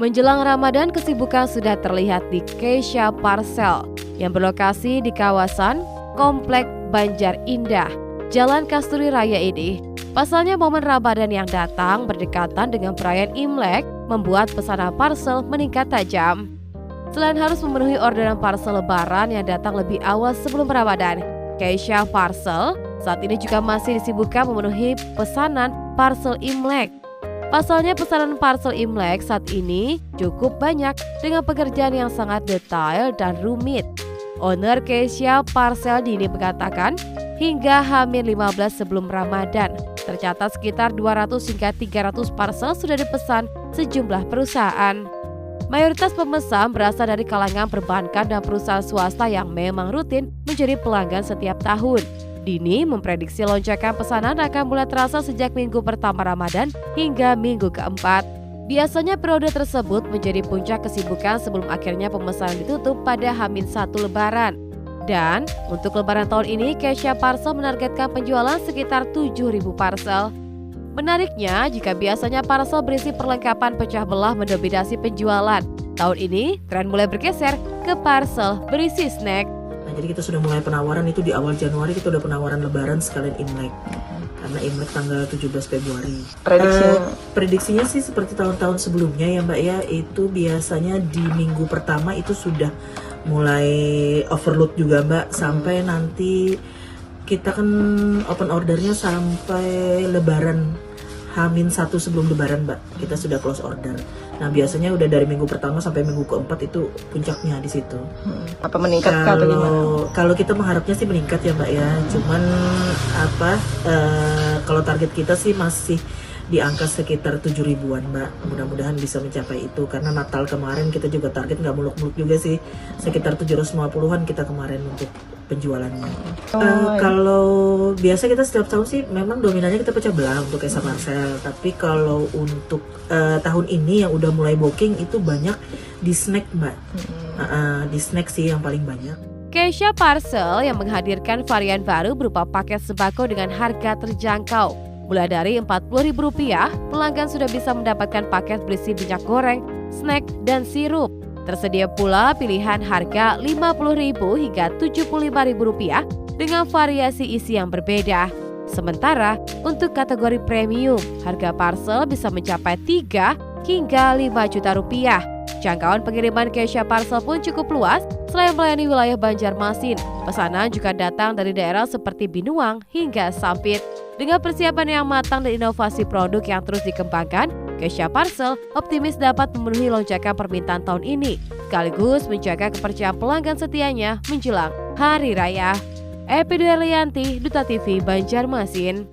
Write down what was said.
Menjelang Ramadan, kesibukan sudah terlihat di Keisha Parcel yang berlokasi di kawasan Komplek Banjar Indah, Jalan Kasturi Raya ini. Pasalnya momen Ramadan yang datang berdekatan dengan perayaan Imlek membuat pesanan parcel meningkat tajam. Selain harus memenuhi orderan parcel lebaran yang datang lebih awal sebelum Ramadan, Keisha Parcel saat ini juga masih disibukkan memenuhi pesanan parcel Imlek. Pasalnya pesanan parcel Imlek saat ini cukup banyak dengan pekerjaan yang sangat detail dan rumit. Owner Keisha Parcel Dini mengatakan, hingga H-15 sebelum Ramadan, tercatat sekitar 200 hingga 300 parcel sudah dipesan sejumlah perusahaan. Mayoritas pemesan berasal dari kalangan perbankan dan perusahaan swasta yang memang rutin menjadi pelanggan setiap tahun. Dini memprediksi lonjakan pesanan akan mulai terasa sejak minggu pertama Ramadan hingga minggu keempat. Biasanya periode tersebut menjadi puncak kesibukan sebelum akhirnya pemesanan ditutup pada H-1 Lebaran. Dan untuk Lebaran tahun ini, Keisha Parcel menargetkan penjualan sekitar 7.000 parcel. Menariknya, jika biasanya parcel berisi perlengkapan pecah belah mendominasi penjualan, tahun ini tren mulai bergeser ke parcel berisi snack. Nah, jadi kita sudah mulai penawaran itu di awal Januari, kita udah penawaran Lebaran sekalian Imlek. Karena Imlek tanggal 17 Februari. Prediksinya sih seperti tahun-tahun sebelumnya ya Mbak ya, itu biasanya di minggu pertama itu sudah mulai overload juga Mbak, sampai nanti kita kan open ordernya sampai Lebaran, H-1 sebelum Lebaran Mbak, kita sudah close order. Nah biasanya udah dari minggu pertama sampai minggu keempat itu puncaknya di situ. Apa meningkat atau gimana? Kalau kita mengharapnya sih meningkat ya Mbak ya. Cuman kalau target kita sih masih di angka sekitar 7.000-an Mbak. Mudah-mudahan bisa mencapai itu, karena Natal kemarin kita juga target nggak muluk-muluk juga sih, sekitar 750-an kita kemarin untuk penjualannya. Kalau biasa kita setiap tahun sih memang dominannya kita pecah belah untuk Keisha Parcel, tapi kalau untuk tahun ini yang udah mulai booking itu banyak di snack Mbak. Di snack sih yang paling banyak. Keisha Parcel yang menghadirkan varian baru berupa paket sembako dengan harga terjangkau. Mulai dari Rp40.000, pelanggan sudah bisa mendapatkan paket berisi minyak goreng, snack, dan sirup. Tersedia pula pilihan harga Rp50.000 hingga Rp75.000 dengan variasi isi yang berbeda. Sementara untuk kategori premium, harga parcel bisa mencapai Rp3 hingga Rp5 juta. Jangkauan pengiriman Keisha Parcel pun cukup luas. Selain melayani wilayah Banjarmasin, pesanan juga datang dari daerah seperti Binuang hingga Sampit. Dengan persiapan yang matang dan inovasi produk yang terus dikembangkan, Keisha Parcel optimis dapat memenuhi lonjakan permintaan tahun ini, sekaligus menjaga kepercayaan pelanggan setianya menjelang Hari Raya. Epi Dwi Erlianti, Duta TV Banjarmasin.